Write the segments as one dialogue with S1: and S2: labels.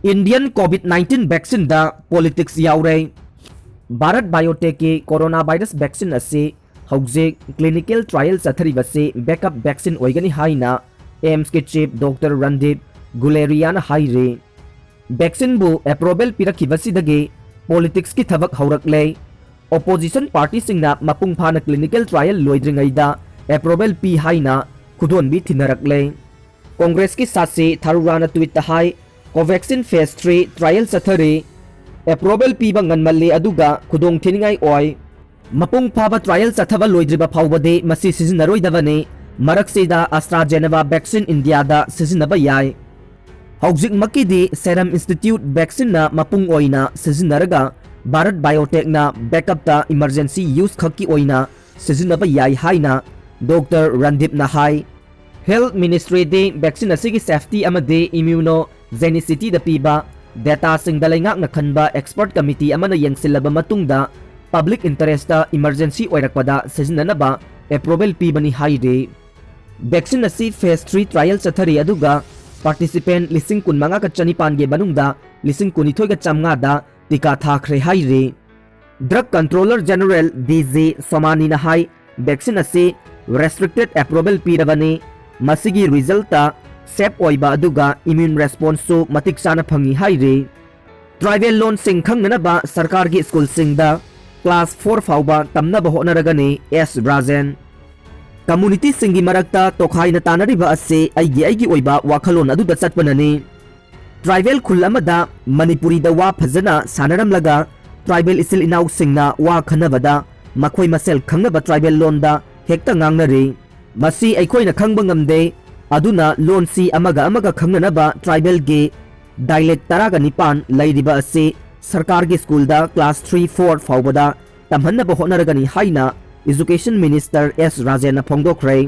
S1: Indian कोविड-19 vaccine दा politics यावरे भारत बायोटेक के कोरोना वायरस वैक्सीन असे हौजे क्लिनिकल ट्रायल चथरिबसे बैकअप वैक्सीन ओइगनी हाइना एम्स के चीफ डॉक्टर रणदीप गुलेरियाना हाइरे वैक्सीन बु अप्रूवल पिरखिबसिदगे पॉलिटिक्स की थबक हौरकले ओपोजिशन पार्टी सिंगना मपुंग फाना क्लिनिकल ट्रायल लोइद्रिंगैदा अप्रूवल पी हाइना खुदोनबी थिनरकले कांग्रेस की सासे थारुराना ट्वीट हाई कोवैक्सीन फेज 3 ट्रायल चथरे अप्रूवल पीबा ngनमल्ले अदुगा खुदोंग थिनिंगाई ओय मपुंग फाबा ट्रायल चथबा लोइद्रिबा फावबदे मसी सिजनरोइदबने मरकसेदा एस्ट्राजेनेका वैक्सीन इंडिया दा सिजनबा याय हौजिक मक्कीदी सेरम इंस्टीट्यूट वैक्सीन ना मपुंग ओइना सिजनरगा भारत बायोटेक ना बैकअप ता इमरजेंसी यूज खक्की ओइना सिजनबा याय हाइना डॉक्टर रणदीप ना हाई हेल्थ मिनिस्ट्री दे वैक्सीन असिगी सेफ्टी अमदे इम्यूनो जेनिसिटी दा पीबा डेटा सिंगदा लेंगाकना खनबा एक्सपर्ट कमिटी अमना यंगसिलबा मतुंगदा पब्लिक इंटरेस्ट दा इमरजेंसी ओइरकपदा सिजननबा अप्रूवल पीबनी हाइरे वैक्सीन असी फेज 3 ट्रायल चथरी अदुगा पार्टिसिपेंट लिसिंग कुनमंगा का चनिपान गे बनुंगदा लिसिंग कुनिथोय का चमगा दा टीका थाखरे हाइरे drug controller general DJ Somani ना हाई वैक्सीन असी रेस्ट्रिक्टेड अप्रूवल पीरबने मसिगी रिजल्ट सेफ ओइबा अदुगा इम्यून रेस्पॉन्स सु मतिक चाना फंगी हाइरे ट्राइबल लोन सिंग खंगनबा सरकार की स्कूल सिंगदा क्लास 4 फाउबा तमनबा होनरगने एस राजन कम्युनिटी सिंगी मरक्ता तोखाइना तानरिबा असे आइगी ओइबा वाखलोन अदुदा चटपनने ट्राइबल खुल अमदा मणिपुरी दा वा फजना सानरमलगा ट्राइबल इसिल इनाउ सिंगना वा खनबदा मखोय मसेल खंगनबा ट्राइबल लोनदा हेक्ता ngangnare मसी अखोइना खंगबा ngamde अदुना लोनसी अमगा अमगा खंगनबा ट्राइबल गे डायलेक्ट तरागा निपान लैरिबा असे सरकार के स्कूल दा क्लास 3-4 फाउबदा तमहन्नबा होनरगनी हाइना एजुकेशन मिनिस्टर एस राजेन फोंदोखरे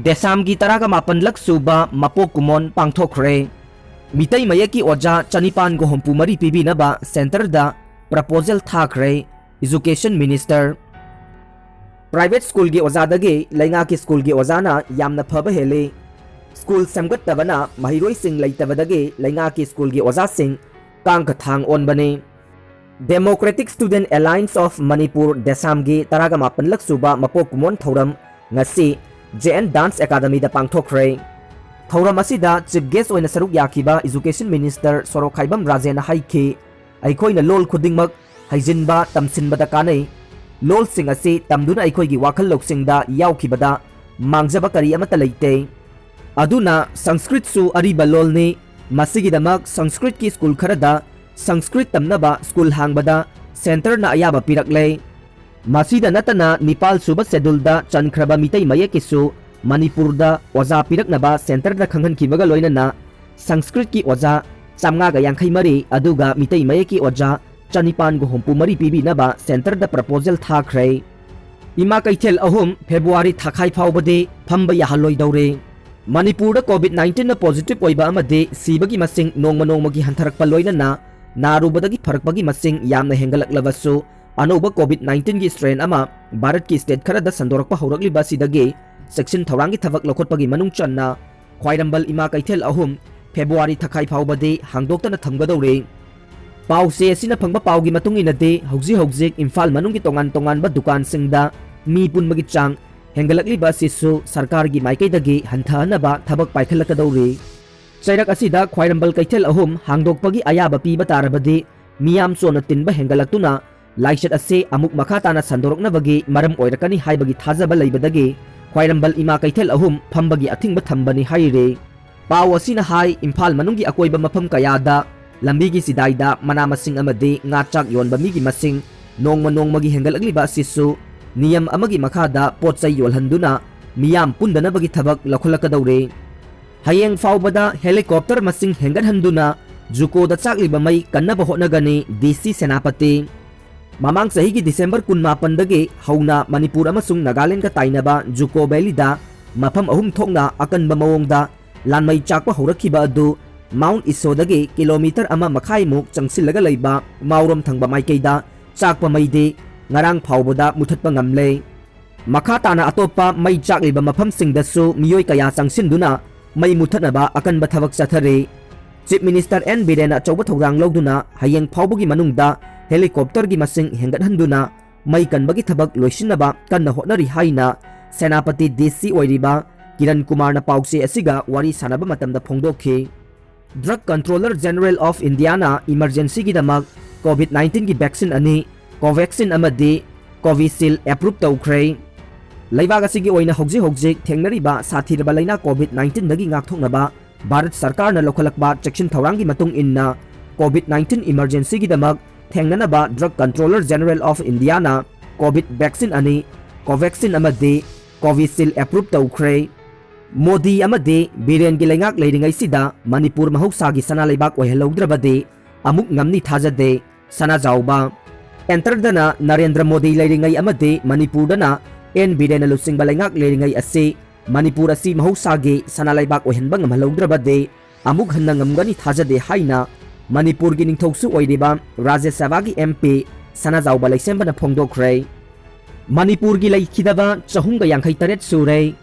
S1: देसाम की तरागा मापन लक सुबा मपो कुमोन पांगथोखरे मितै मयकी ओजा चनिपान गो हमपु मरी पीबीनबा सेंटर दा प्रपोजल थाखरे एजुकेशन मिनिस्टर प्राइवेट स्कूल के ओजादगे लैंगा के स्कूल के ओजाना यामना फब हेले स्कूल सेमगत्तबना महिरोई सिंह लैतबदगे लैंगा के स्कूल के ओजा सिंह कांग थांग ओन बने democratic student alliance of Manipur देसाम गे तरागा मापन लक सुबा मपो कुमोन थौरम ngasi JN डांस एकेडमी दा पांगथोखरे थौरम असिदा चीफ गेस्ट ओइना सरुक याखिबा एजुकेशन मिनिस्टर सोरोखाइबम राजेन हाइखे अखोइना लोल खुदिंगमक हाइजिनबा तमसिनबदा कानै लोल सिंग असे तमदुना अखोइगी वाखल लोकसिंगदा यावखिबदा मांगजबा करी अमता लैते अदुना संस्कृत सु अरिबा लोलने मसिगिदमक संस्कृत की स्कूल खरदा संस्कृत तमनबा स्कूल हांगबदा सेंटर ना अयाबा पिरकले मसीदा नतना नेपाल सुबा शेड्यूलदा चनख्रबा मितै मयकिसु मणिपुरदा ओजा पिरकनबा सेंटर दा खंगनखिबगा लोइनना संस्कृत की ओजा चामगा यांखै मरी अदुगा मितै मयकी ओजा चनिपान गो हमपु मरी पीबीनबा सेंटर दा प्रपोजल थाखरे इमा कैथेल अहुम फेब्रुआरी थाखाई फावबदे फंबा याहलोइदौरे मणिपुर कोविड-19 ना पॉजिटिव ओइबा अमदे सीबगी मसिंग नोंगमगी हंथरकपा लोइनना नारुबदगी फरकपगी मसिंग यामना हेंगलकलबसु अनोबा कोविड-19 की स्ट्रेन अमा भारत की स्टेट खरदा संदोरकपा हौरकलिबा सिदगे सेक्शन थौरांगी थबक लखोटपगी मनुंग चन्ना ख्वाइरंबल इमा कैथेल अहुम फेब्रुआरी थाखाई फावबदे हांगदोक्तना थमगदौरे पाउसे सिना फंगबा पाउगी मतुंग इनदे हौजिक इम्फाल मनुंगी तोंगान तोंगानबा दुकान सिंगदा मी पुनबगी चांग हेंगलकलिबा सिसु सरकार की माइकैदगी हंथानबा थबक पाइखलकदौरे चैरक असिदा ख्वाइरंबल कैथेल अहुम हांगदोक्पगी अयाबा पीबा तारबदे मियाम सोना तिनबा हेंगलक्तुना लाइचत असे अमुक मखाताना संदोरकनबगी मरम ओइरकनी हाइबगी थाजबा लैबदगे ख्वाइरंबल इमा कैथेल अहुम फंबगी अथिंगबा थंबनी हाइरे पाउ असिना हाई इम्फाल मनुंगी अकोइबा मफम कयादा लंबीगी सिदाइदा मना मसिंग अमदे ngaचाक योनबा मिगी मसिंग नोंगमगी हेंगलकलिबा सिसु नियम अमगी मखादा पोचै योलहंदुना मियाम पुंदनबगी थबक लखोलकदौरे हयेंग फावबदा हेलीकॉप्टर मसिंग हेंगनहंदुना जुकोदा चाकलिबा मई कन्नबा होनगने डीसी सेनापति ममांग सही की दिसंबर 19 दगे हौना मणिपुर अमसुंग नागालैंड का ताइनबा जुको वैलीदा मफम अहुम थोंना अकनबा मवोंगदा लानमई चाकपा हौरखिबा अदु माउंट इसोदगे किलोमीटर अमा मखाइमुक चंगसिलगा लैबा माउरम थंगबा माइकैदा चाकपा मैदे ngarang phawboda muthatpa ngamle makha tana atopa mai chakliba mafam singdasu miyoi kaya changsinduna mai muthanaba akanba thabak chathare Chief Minister N Biren achauba thogdang lawduna hayeng phawbagi manungda helicopter gi masing hengathanduna mai kanbagi thabak loisinaba kanna hotnari haina Senapati DC oiriba Kiran Kumar na pausi asiga wari sanaba matamda phongdokhi. Drug Controller General of India na emergency gi damak COVID-19 gi vaccine ani Covaxin amadi Covishield approve tawkhre. Laibag asigi oina hogji thengnariba sathiraba laina COVID-19 dagi ngakthoknaba Bharat Sarkar na lokhalakba chection thawrangi matung inna COVID-19 emergency gi damak thengnanaba Drug Controller General of India na COVID vaccine ani Covaxin amadi Covishield approve tawkhre. Modi amadi Biren gi lengak leiringai sida Manipur mahausa gi sana leibak oihalaudrabade amuk ngamni thajade sana jawba. Enter dana Narendra Modi leiringai amadi Manipur dana N Biren lusing balengak leiringai ase Manipur asi mahausa gi sana leibak oihanba ngamhalaudrabade amuk hanna ngamgani thajade haina Manipur gi ningthoksu oiriba Rajya Sabha gi MP sana jawba leisembana phongdokre. Manipur gi leikhidaba 358 sure.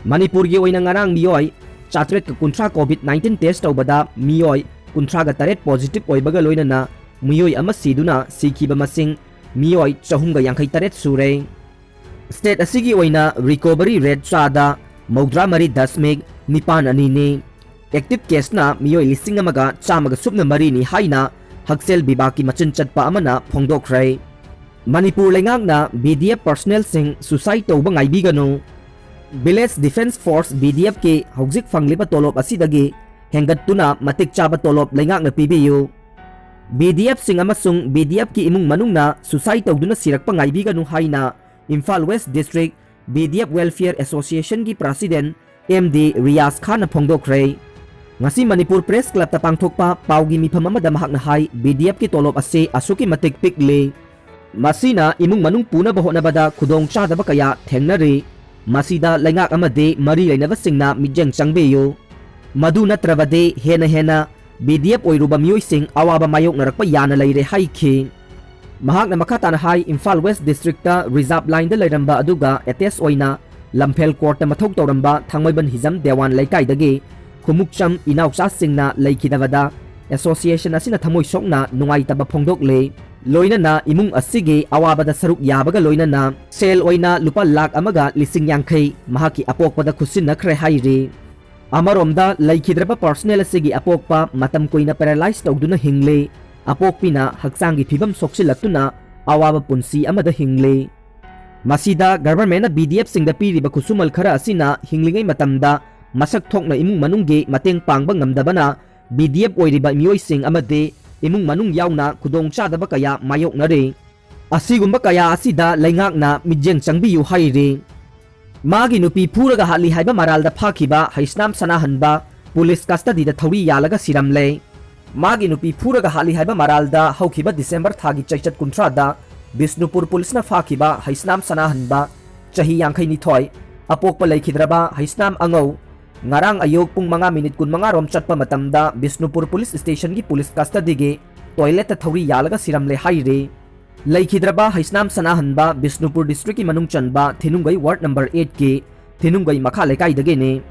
S1: Manipur gi oina ngarang miyoi chatret ka kuntra COVID-19 test tawbada miyoi kuntra ga taret positive oibaga loinana miyoi ama siduna sikhiba masing miyoi 358 sure. State asigi oina recovery rate chada maudra mari dasmig nipan anini. Active case na miyoi lising amaga chamaga subna mari ni haina haksel bibaki machin chatpa amana phongdokre. Manipur lengak na BDF personnel sing suicide tawba ngaibigano. Village Defense Force BDF ke hauzik fangliba tolop asidagi hengattuna matik chaba tolop lengak na pibiyu. BDF sing amasung BDF ki imung manungna suicide tawduna sirakpa ngaibigano haina Imphal West District BDF Welfare Association ki President MD Riaz Khan na phongdokre. Ngasi Manipur Press Club ta pangthokpa pawgi mifam amada mahak na hai BDF ki tolop ase asuki matik pikle. Masina imung manung puna bahona bada khudong chadaba kaya thengnari. Masida lengak amade mari lainaba singna mijeng changbeyo. Madu natrabade hena BDF oiruba miyoi sing awaba mayok narakpa yana leire haikhi. Mahak na makatana hai Imphal West District ta reserve line da leiramba aduga etes oina Lamphel Court ta mathok tawramba Thangmaiban Hizam Dewan laikai dagi khumukcham inauksa singna leikhidabada association asina thamoi sokna nungaitaba phongdokle. Loinana imung asigi awabada saruk yabaga loinana sel oina lupa lak amaga lising yangkai mahaki apokpada khusin nakre hairi. Amaromda laikhidraba personnel asigi apokpa matam koina paralyzed tawduna hingle apokpina haksangi phibam soksilakuna awaba punsi amada hingle. Masida government na BDF singda piriba khusumal khara asina hinglingai matamda masak thokna imung manungge mateng pangba ngamdabana BDF oiriba miyoi sing amade imung manung yauna khudong chadaba kaya mayok nare. Asigumba kaya asida lengak na mijeng changbiyu hairi. Magi nupi phuraga hali haiba maralda phakiba haisnam sanahanba police custody da thori yalaga siramle. Magi nupi phuraga hali haiba maralda haukiba December thagi chaichat kuntra da Bisnupur police na phakiba haisnam sanahanba chahi yangkai ni thoi apokpa leikhidraba haisnam angau. Ngarang ayok pung mga minit kun mga rom chatpa matamda Bisnupur Police Station ki police custody ge toilet ta thori yalaga siramle haire. Laikhidraba haisnam sanahanba Bisnupur District ki manung chanba Thinungai Ward number 8 ke Thinungai makha lekai dage ne.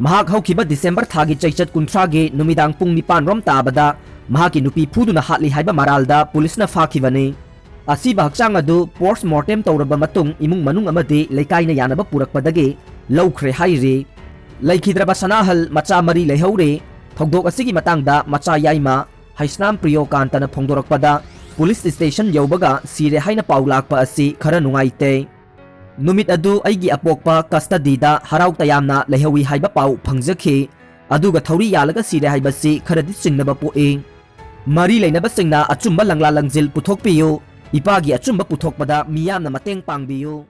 S1: Mahak haukiba December thagi chaichat kuntra ge numidang pung 9 rom tabada mahaki nupi phuduna hatli haiba maralda police na phakibane. Asiba hakchang adu post mortem tawraba matung imung manung amade lekai na yanaba purakpadage lawkhre haire. Laikhidraba sanahal macha mari lehaure thogdok asigi matangda macha yaima haisnam Priyokanta na phongdorakpada police station yaubaga sire haina paulakpa asi khara nungaite. Numit adu aigi apokpa custody da harau tayamna lehawi haiba pau phangjakhi aduga thori yalaga sire haibasi kharadi singnaba poe. Mari leinaba singna achumba langla langjil puthokpiyo ipagi achumba puthokpada miyamna mateng pangbiyo.